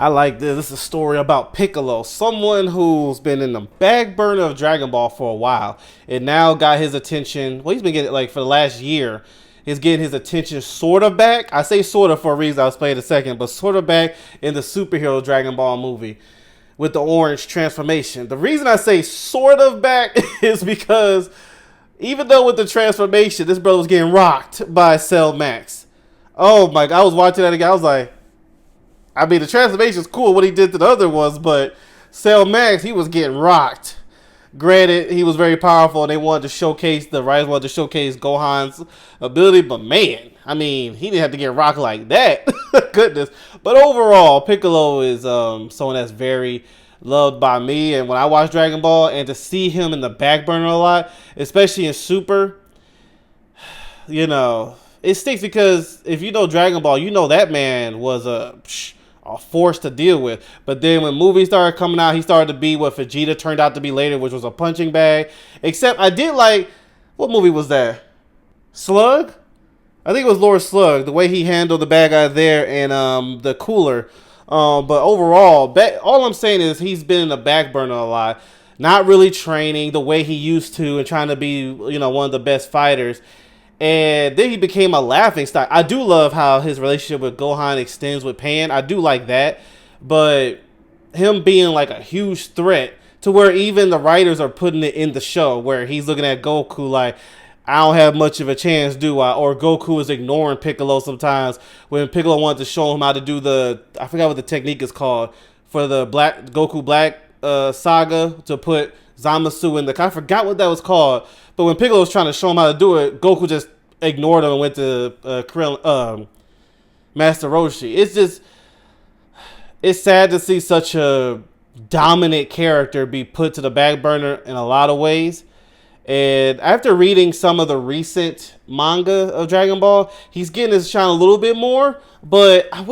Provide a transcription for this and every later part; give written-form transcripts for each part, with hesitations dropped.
I like this. This is a story about Piccolo, someone who's been in the back burner of Dragon Ball for a while. It now got his attention. Well, he's been getting, like, for the last year, he's getting his attention sort of back. I say sort of for a reason I'll explain in a second, but sort of back in the superhero Dragon Ball movie with the orange transformation. The reason I say sort of back is because even though with the transformation, this brother was getting rocked by Cell Max. Oh my God, I was watching that again. I was like, I mean, the transformation's cool, what he did to the other ones, but Cell Max, he was getting rocked. Granted, he was very powerful, and the writers wanted to showcase Gohan's ability, but man, I mean, he didn't have to get rocked like that. Goodness. But overall, Piccolo is someone that's very loved by me, and when I watch Dragon Ball, and to see him in the back burner a lot, especially in Super, you know, it sticks because if you know Dragon Ball, you know that man was a force to deal with. But then when movies started coming out, he started to be what Vegeta turned out to be later, which was a punching bag. Except I did like, what movie was that? Slug? I think it was Lord Slug, the way he handled the bad guy there and the cooler. But overall, all I'm saying is he's been in the back burner a lot. Not really training the way he used to and trying to be, you know, one of the best fighters. And then he became a laughing stock. I do love how his relationship with Gohan extends with Pan. I do like that. But him being like a huge threat to where even the writers are putting it in the show where he's looking at Goku like, I don't have much of a chance, do I? Or Goku is ignoring Piccolo sometimes when Piccolo wanted to show him how to do I forgot what the technique is called, for the Goku Black saga to put Zamasu in I forgot what that was called. But when Piccolo was trying to show him how to do it, Goku just ignored him and went to Master Roshi. It's sad to see such a dominant character be put to the back burner in a lot of ways. And after reading some of the recent manga of Dragon Ball, he's getting his shine a little bit more. But I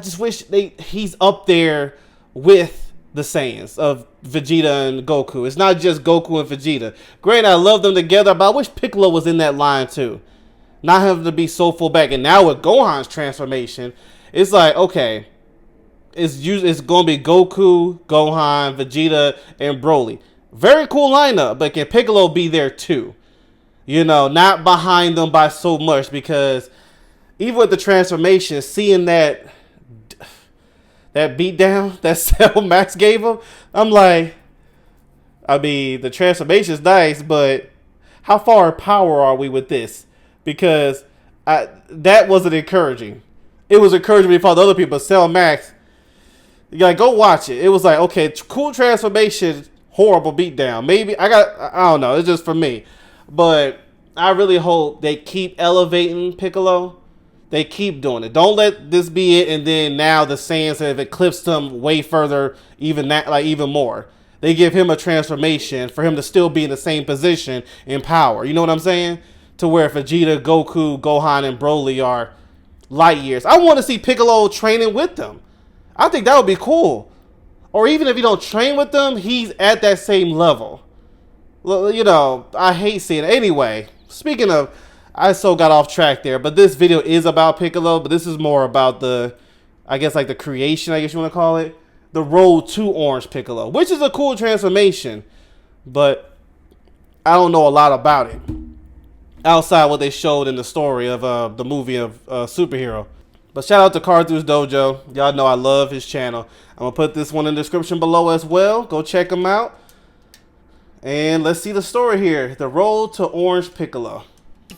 just wish he's up there with the Saiyans of Vegeta and Goku. It's not just Goku and Vegeta. Granted, I love them together, but I wish Piccolo was in that line too. Not having to be so full back. And now with Gohan's transformation, it's like, okay, it's going to be Goku, Gohan, Vegeta, and Broly. Very cool lineup, but can Piccolo be there too? You know, not behind them by so much, because even with the transformation, seeing that beatdown that Cell Max gave him, I'm like, I mean, the transformation's nice, but how far in power are we with this? Because that wasn't encouraging. It was encouraging me for the other people, but Cell Max, you gotta go watch it. It was like, okay, cool transformation, horrible beatdown. Maybe I don't know. It's just for me, but I really hope they keep elevating Piccolo. They keep doing it. Don't let this be it, and then now the Saiyans have eclipsed him way further, even more. They give him a transformation for him to still be in the same position in power. You know what I'm saying? To where Vegeta, Goku, Gohan, and Broly are light years. I want to see Piccolo training with them. I think that would be cool. Or even if you don't train with them, he's at that same level. You know, I hate seeing it. Anyway, speaking of, I so got off track there, but this video is about Piccolo, but this is more about the creation, I guess you want to call it. The road to Orange Piccolo, which is a cool transformation, but I don't know a lot about it outside what they showed in the story of the movie of Superhero. But shout out to Carthus Dojo. Y'all know I love his channel. I'm going to put this one in the description below as well. Go check him out. And let's see the story here. The road to Orange Piccolo.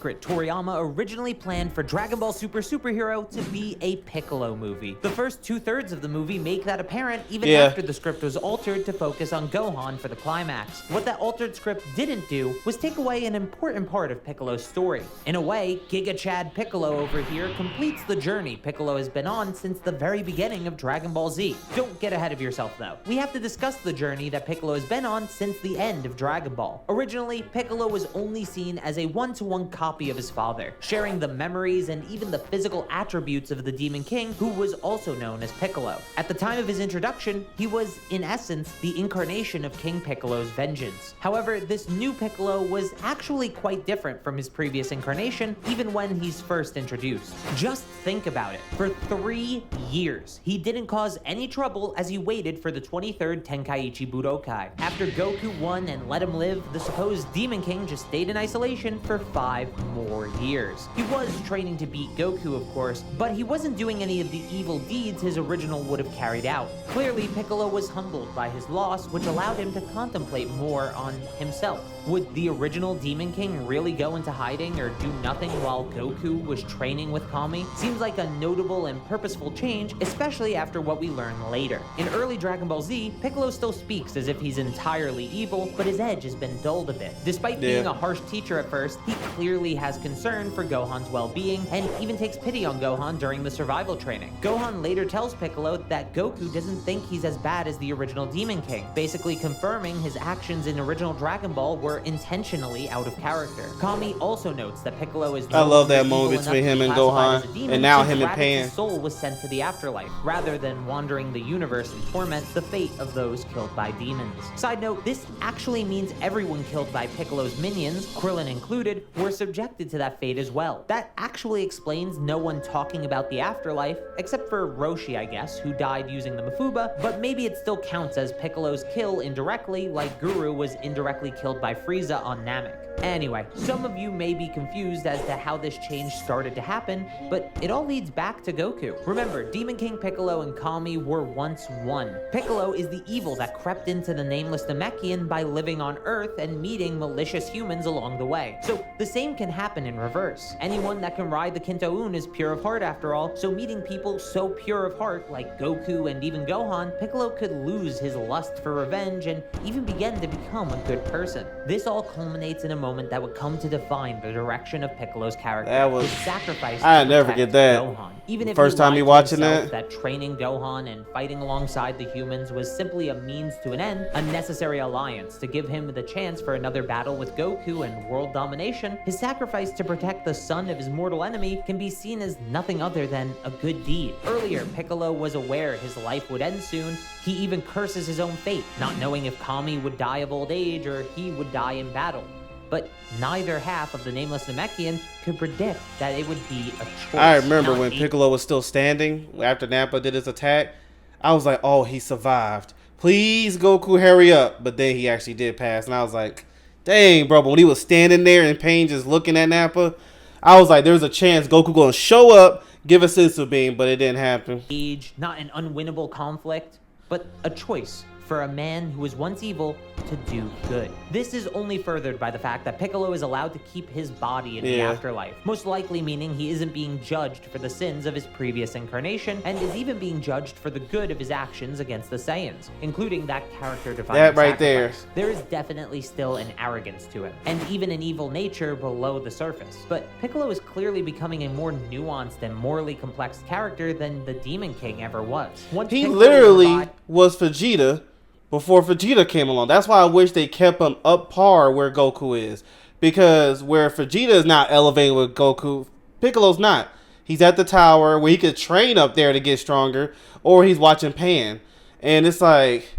Toriyama originally planned for Dragon Ball Super Superhero to be a Piccolo movie. The first 2/3 of the movie make that apparent even after the script was altered to focus on Gohan for the climax. What that altered script didn't do was take away an important part of Piccolo's story. In a way, Giga Chad Piccolo over here completes the journey Piccolo has been on since the very beginning of Dragon Ball Z. Don't get ahead of yourself though. We have to discuss the journey that Piccolo has been on since the end of Dragon Ball. Originally, Piccolo was only seen as a one-to-one copy of his father, sharing the memories and even the physical attributes of the Demon King, who was also known as Piccolo. At the time of his introduction, he was, in essence, the incarnation of King Piccolo's vengeance. However, this new Piccolo was actually quite different from his previous incarnation, even when he's first introduced. Just think about it. For 3 years, he didn't cause any trouble as he waited for the 23rd Tenkaichi Budokai. After Goku won and let him live, the supposed Demon King just stayed in isolation for 5 more years. He was training to beat Goku, of course, but he wasn't doing any of the evil deeds his original would have carried out. Clearly, Piccolo was humbled by his loss, which allowed him to contemplate more on himself. Would the original Demon King really go into hiding or do nothing while Goku was training with Kami? Seems like a notable and purposeful change, especially after what we learn later. In early Dragon Ball Z, Piccolo still speaks as if he's entirely evil, but his edge has been dulled a bit. Despite being a harsh teacher at first, he clearly has concern for Gohan's well-being and even takes pity on Gohan during the survival training. Gohan later tells Piccolo that Goku doesn't think he's as bad as the original Demon King, basically confirming his actions in original Dragon Ball were intentionally out of character. Kami also notes that Piccolo is I love that moment between him and Gohan, and now him and Pan. His soul was sent to the afterlife, rather than wandering the universe in torment, the fate of those killed by demons. Side note, this actually means everyone killed by Piccolo's minions, Krillin included, were subjected to that fate as well. That actually explains no one talking about the afterlife, except for Roshi, I guess, who died using the Mafuba, but maybe it still counts as Piccolo's kill indirectly, like Guru was indirectly killed by Frieza on Namek. Anyway, some of you may be confused as to how this change started to happen, but it all leads back to Goku. Remember, Demon King Piccolo and Kami were once one. Piccolo is the evil that crept into the nameless Namekian by living on Earth and meeting malicious humans along the way. So the same can happen in reverse. Anyone that can ride the Kinto-Un is pure of heart after all, so meeting people so pure of heart like Goku and even Gohan, Piccolo could lose his lust for revenge and even begin to become a good person. This all culminates in a moment that would come to define the direction of Piccolo's character. That was his sacrifice. I never get that. Gohan. Even if First time he you lied watching to himself that training Gohan and fighting alongside the humans was simply a means to an end, a necessary alliance to give him the chance for another battle with Goku and world domination, his sacrifice to protect the son of his mortal enemy can be seen as nothing other than a good deed. Earlier, Piccolo was aware his life would end soon. He even curses his own fate, not knowing if Kami would die of old age or he would die in battle. But neither half of the nameless Namekian could predict that it would be a choice. I remember when Piccolo was still standing after Nappa did his attack. I was like, oh, he survived. Please, Goku, hurry up. But then he actually did pass. And I was like, dang, bro. But when he was standing there in pain just looking at Nappa, I was like, there's a chance Goku going to show up, give a Senzu Bean, but it didn't happen. Age, not an unwinnable conflict, but a choice for a man who was once evil to do good. This is only furthered by the fact that Piccolo is allowed to keep his body in the afterlife, most likely meaning he isn't being judged for the sins of his previous incarnation, and is even being judged for the good of his actions against the Saiyans, including that character-defining That right sacrifice. there. There is definitely still an arrogance to him, and even an evil nature below the surface. But Piccolo is clearly becoming a more nuanced and morally complex character than the Demon King ever was. He literally was Vegeta before Vegeta came along. That's why I wish they kept him up par where Goku is. Because where Vegeta is not elevating with Goku, Piccolo's not. He's at the tower where he could train up there to get stronger, or he's watching Pan. And it's like,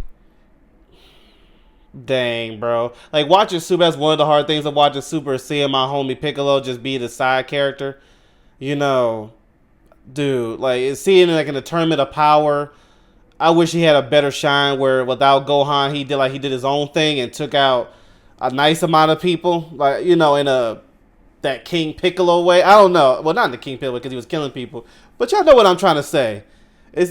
dang, bro. Like, watching Super, that's one of the hard things of watching Super, is seeing my homie Piccolo just be the side character. You know, dude, like, seeing like in the tournament of power, I wish he had a better shine where without Gohan, he did his own thing and took out a nice amount of people, like, you know, in that King Piccolo way. I don't know. Well, not in the King Piccolo because he was killing people, but y'all know what I'm trying to say.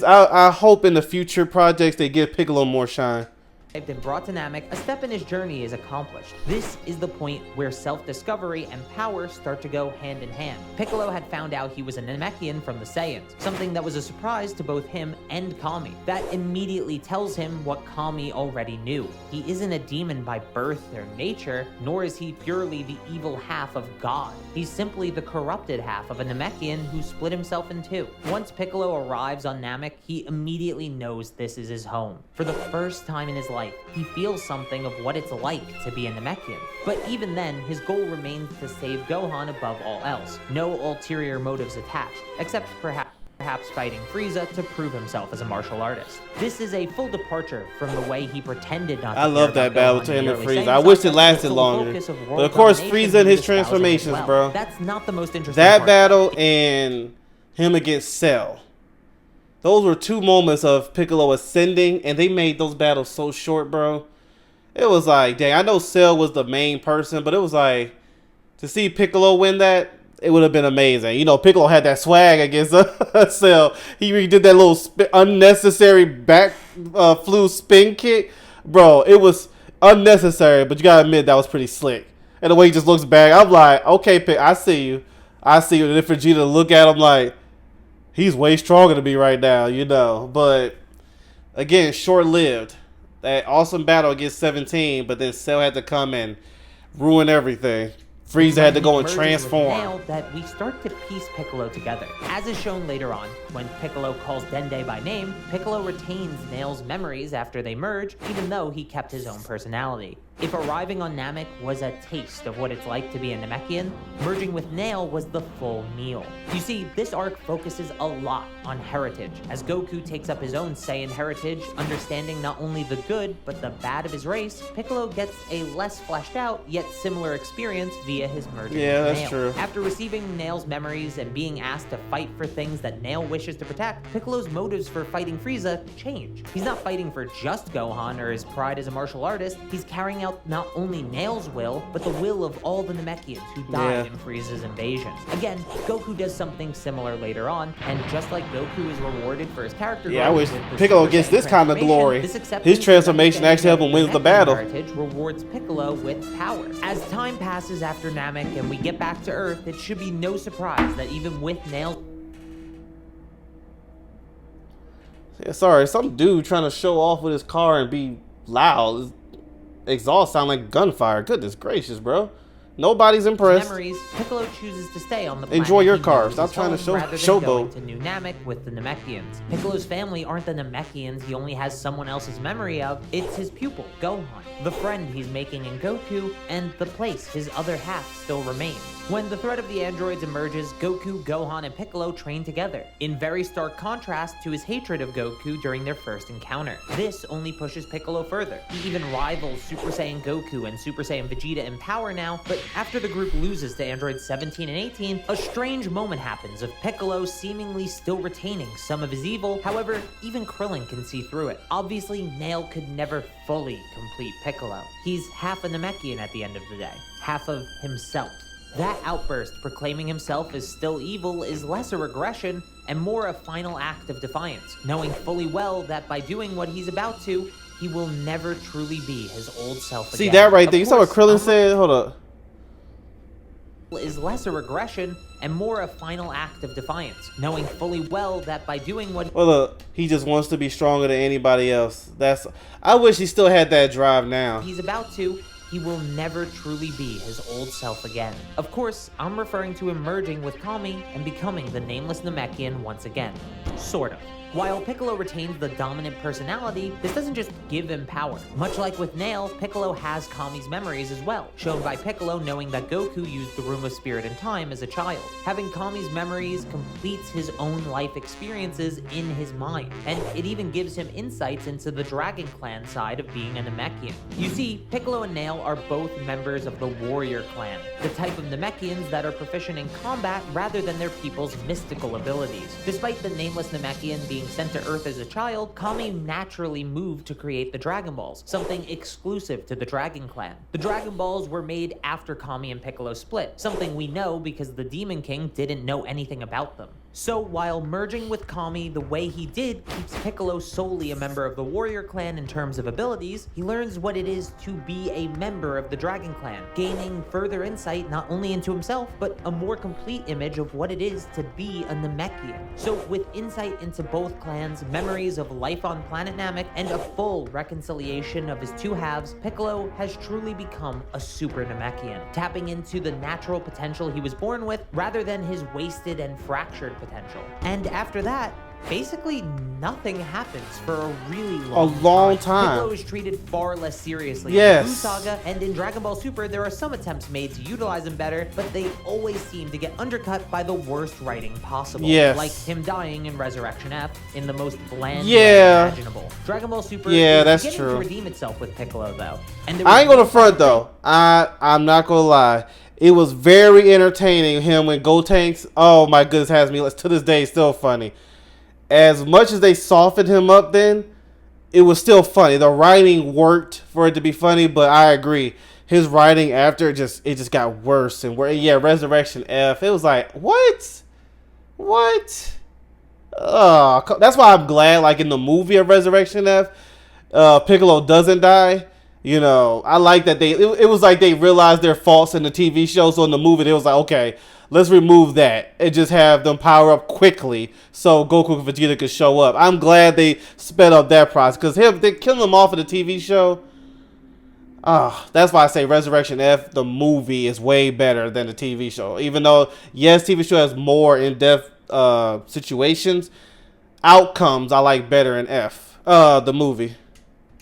I hope in the future projects they give Piccolo more shine. And brought to Namek, a step in his journey is accomplished. This is the point where self-discovery and power start to go hand in hand. Piccolo had found out he was a Namekian from the Saiyans, something that was a surprise to both him and Kami. That immediately tells him what Kami already knew. He isn't a demon by birth or nature, nor is he purely the evil half of God. He's simply the corrupted half of a Namekian who split himself in two. Once Piccolo arrives on Namek, he immediately knows this is his home. For the first time in his life, life, he feels something of what it's like to be a Namekian. But even then, his goal remains to save Gohan above all else. No ulterior motives attached, except perhaps fighting Frieza to prove himself as a martial artist. This is a full departure from the way he pretended not to I love care that about battle Gohan to him in and the early Frieza. Saiyan I wish it saga, lasted the longer. focus of But world of course, domination Frieza and his he espoused as transformations, well. bro. That's not the most interesting That part. battle and him against Cell. Those were two moments of Piccolo ascending, and they made those battles so short, bro. It was like, dang, I know Cell was the main person, but it was like, to see Piccolo win that, it would have been amazing. You know, Piccolo had that swag against Cell. He did that little unnecessary back flu spin kick. Bro, it was unnecessary, but you gotta admit that was pretty slick. And the way he just looks back, I'm like, okay, I see you. I see you. And then for Vegeta to look at him like, he's way stronger than me right now, you know. But, again, short-lived. That awesome battle against 17, but then Cell had to come and ruin everything. Frieza had to go and transform. Nail that we start to piece Piccolo together. As is shown later on, when Piccolo calls Dende by name, Piccolo retains Nail's memories after they merge, even though he kept his own personality. If arriving on Namek was a taste of what it's like to be a Namekian, merging with Nail was the full meal. You see, this arc focuses a lot on heritage, as Goku takes up his own Saiyan heritage, understanding not only the good, but the bad of his race. Piccolo gets a less fleshed out, yet similar experience via his merging with that's Nail. true. After receiving Nail's memories and being asked to fight for things that Nail wishes to protect, Piccolo's motives for fighting Frieza change. He's not fighting for just Gohan or his pride as a martial artist, he's carrying out not only Nail's will, but the will of all the Namekians who died in Frieza's invasion. Again, Goku does something similar later on, and just like Goku is rewarded for his character I wish with the Piccolo Super gets Saiyan this kind of glory. this acceptance His transformation of actually helped him win the Namekian battle. heritage rewards Piccolo with power. As time passes after Namek and we get back to Earth, it should be no surprise that even with Nail's Sorry, some dude trying to show off with his car and be loud. His exhaust sound like gunfire. Goodness gracious, bro. Nobody's impressed. memories, Piccolo chooses to stay on the planet. Enjoy your he car. knows Stop is trying to home show rather than going showboat. to New Namek with the Namekians. Piccolo's family aren't the Namekians he only has someone else's memory of. It's his pupil, Gohan, the friend he's making in Goku, and the place his other half still remains. When the threat of the androids emerges, Goku, Gohan, and Piccolo train together, in very stark contrast to his hatred of Goku during their first encounter. This only pushes Piccolo further. He even rivals Super Saiyan Goku and Super Saiyan Vegeta in power now, but after the group loses to androids 17 and 18, a strange moment happens of Piccolo seemingly still retaining some of his evil. However, even Krillin can see through it. Obviously, Nail could never fully complete Piccolo. He's half a Namekian at the end of the day, half of himself. That outburst proclaiming himself as still evil is less a regression and more a final act of defiance, knowing fully well that by doing what he's about to, he will never truly be his old self again. See that right there? You Of saw what course, Krillin said? Hold up. Is less a regression and more a final act of defiance, knowing fully well that by doing what Well, look, he just wants to be stronger than anybody else. I wish he still had that drive now. he's about to, he will never truly be his old self again. Of course, I'm referring to him merging with Kami and becoming the nameless Namekian once again. Sort of. While Piccolo retains the dominant personality, this doesn't just give him power. Much like with Nail, Piccolo has Kami's memories as well, shown by Piccolo knowing that Goku used the Room of Spirit and Time as a child. Having Kami's memories completes his own life experiences in his mind, and it even gives him insights into the Dragon Clan side of being a Namekian. You see, Piccolo and Nail are both members of the Warrior Clan, the type of Namekians that are proficient in combat rather than their people's mystical abilities. Despite the nameless Namekian being sent to Earth as a child, Kami naturally moved to create the Dragon Balls, something exclusive to the Dragon Clan. The Dragon Balls were made after Kami and Piccolo split, something we know because the Demon King didn't know anything about them. So while merging with Kami the way he did keeps Piccolo solely a member of the Warrior Clan in terms of abilities, he learns what it is to be a member of the Dragon Clan, gaining further insight not only into himself, but a more complete image of what it is to be a Namekian. So with insight into both clans, memories of life on planet Namek, and a full reconciliation of his two halves, Piccolo has truly become a super Namekian, tapping into the natural potential he was born with rather than his wasted and fractured potential. And after that, basically nothing happens for a really long time. Piccolo is treated far less seriously yes. in the Buu Saga, and in Dragon Ball Super, there are some attempts made to utilize him better, but they always seem to get undercut by the worst writing possible. Yes. Like him dying in Resurrection F in the most bland yeah. way imaginable. Dragon Ball Super yeah, is that's beginning true. to redeem itself with Piccolo, though. And I ain't gonna front, though. I'm not gonna lie. It was very entertaining, him when Gotenks, oh my goodness, has me, to this day, still funny. As much as they softened him up then, it was still funny. The writing worked for it to be funny, but I agree. His writing after, it just got worse and worse. Yeah, Resurrection F, it was like, what? That's why I'm glad, like, in the movie of Resurrection F, Piccolo doesn't die. You know, I like that it was like they realized their faults in the TV show. So in the movie, it was like, okay, let's remove that and just have them power up quickly so Goku and Vegeta could show up. I'm glad they sped up that process because they killing them off in the TV show. That's why I say Resurrection F, the movie, is way better than the TV show. Even though, yes, TV show has more in-depth situations, outcomes I like better in F, the movie.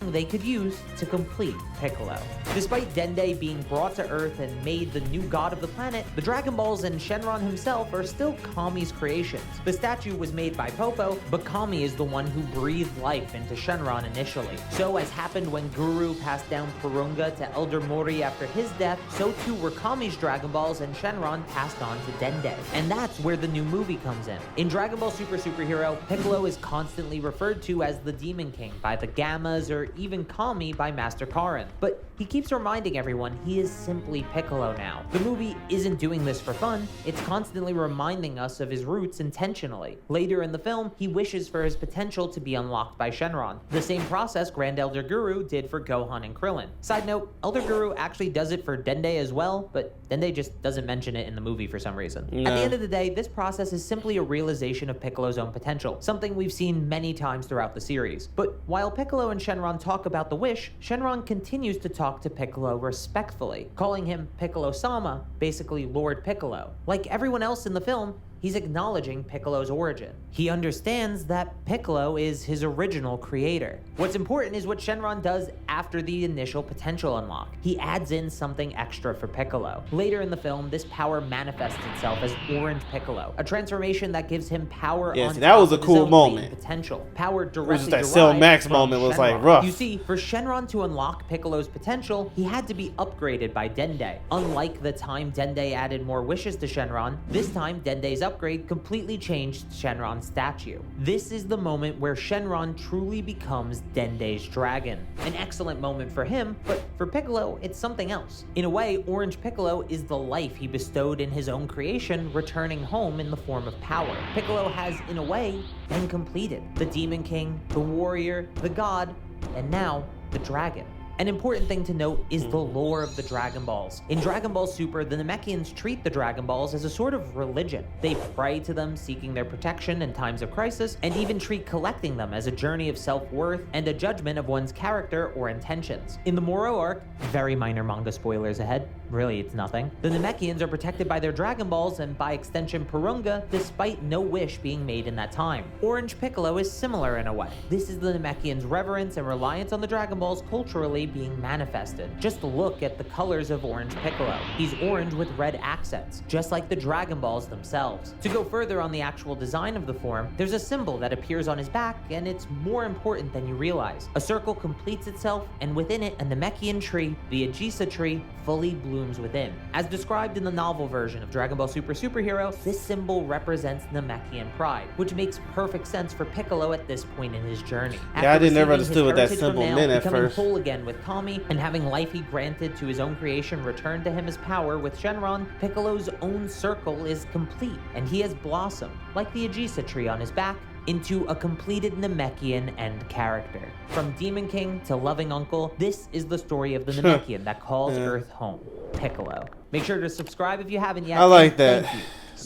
They could use to complete Piccolo. Despite Dende being brought to Earth and made the new god of the planet, the Dragon Balls and Shenron himself are still Kami's creations. The statue was made by Popo, but Kami is the one who breathed life into Shenron initially. So as happened when Guru passed down Purunga to Elder Mori after his death, so too were Kami's Dragon Balls and Shenron passed on to Dende. And that's where the new movie comes in. In Dragon Ball Super Superhero, Piccolo is constantly referred to as the Demon King by the Gammas or even Kami by Master Karin. But he keeps reminding everyone he is simply Piccolo now. The movie isn't doing this for fun, it's constantly reminding us of his roots intentionally. Later in the film, he wishes for his potential to be unlocked by Shenron. The same process Grand Elder Guru did for Gohan and Krillin. Side note, Elder Guru actually does it for Dende as well, but Dende just doesn't mention it in the movie for some reason. No. At the end of the day, this process is simply a realization of Piccolo's own potential, something we've seen many times throughout the series. But while Piccolo and Shenron talk about the wish, Shenron continues to talk to Piccolo respectfully, calling him Piccolo-sama, basically Lord Piccolo. Like everyone else in the film, he's acknowledging Piccolo's origin. He understands that Piccolo is his original creator. What's important is what Shenron does after the initial potential unlock. He adds in something extra for Piccolo. Later in the film, this power manifests itself as Orange Piccolo, a transformation that gives him power on that was a cool moment. Potential. Power directly It was just that derived Cell Max from moment was Shenron. like rough. You see, for Shenron to unlock Piccolo's potential, he had to be upgraded by Dende. Unlike the time Dende added more wishes to Shenron, this time Dende's upgrade completely changed Shenron's statue. This is the moment where Shenron truly becomes Dende's dragon. An excellent moment for him, but for Piccolo, it's something else. In a way, Orange Piccolo is the life he bestowed in his own creation, returning home in the form of power. Piccolo has, in a way, been completed. The Demon King, the warrior, the god, and now the dragon. An important thing to note is the lore of the Dragon Balls. In Dragon Ball Super, the Namekians treat the Dragon Balls as a sort of religion. They pray to them, seeking their protection in times of crisis, and even treat collecting them as a journey of self-worth and a judgment of one's character or intentions. In the Moro arc, very minor manga spoilers ahead, really it's nothing, the Namekians are protected by their Dragon Balls and by extension Purunga, despite no wish being made in that time. Orange Piccolo is similar in a way. This is the Namekians' reverence and reliance on the Dragon Balls culturally being manifested. Just look at the colors of Orange Piccolo. He's orange with red accents, just like the Dragon Balls themselves. To go further on the actual design of the form, there's a symbol that appears on his back, and it's more important than you realize. A circle completes itself, and within it, a Namekian tree, the Ajisa tree, fully blooms within. As described in the novel version of Dragon Ball Super Superhero, this symbol represents Namekian pride, which makes perfect sense for Piccolo at this point in his journey. Yeah, I didn't never understood what that symbol meant at first. Whole again with Kami, and having life he granted to his own creation returned to him as power with Shenron, Piccolo's own circle is complete, and he has blossomed, like the Ajisa tree on his back, into a completed Namekian end character. From Demon King to loving uncle, this is the story of the Namekian that calls Earth home, Piccolo. Make sure to subscribe if you haven't yet. I like that.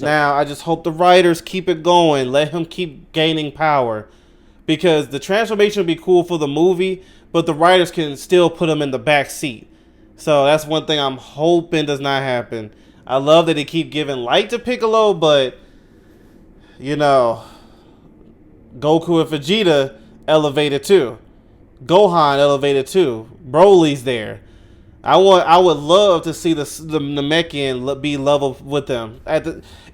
Now, I just hope the writers keep it going. Let him keep gaining power. Because the transformation would be cool for the movie, but the writers can still put him in the back seat. So that's one thing I'm hoping does not happen. I love that they keep giving light to Piccolo, but, you know, Goku and Vegeta elevated too. Gohan elevated too. Broly's there. I would love to see the Namekian be level with them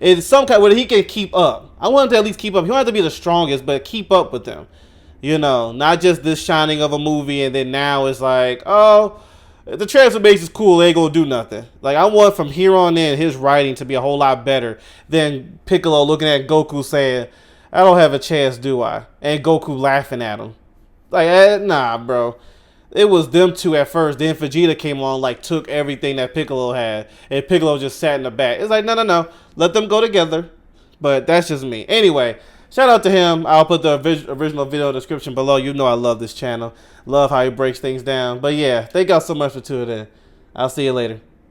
in some kind where he can keep up. I want him to at least keep up. He don't have to be the strongest, but keep up with them. You know, not just this shining of a movie and then now it's like, oh, the transformation is cool. They ain't gonna do nothing. Like I want from here on in his writing to be a whole lot better than Piccolo looking at Goku saying, "I don't have a chance, do I?" And Goku laughing at him. Like, nah, bro. It was them two at first. Then Vegeta came on, like, took everything that Piccolo had. And Piccolo just sat in the back. It's like, no. Let them go together. But that's just me. Anyway, shout out to him. I'll put the original video description below. You know I love this channel. Love how he breaks things down. But yeah, thank y'all so much for tuning in. I'll see you later.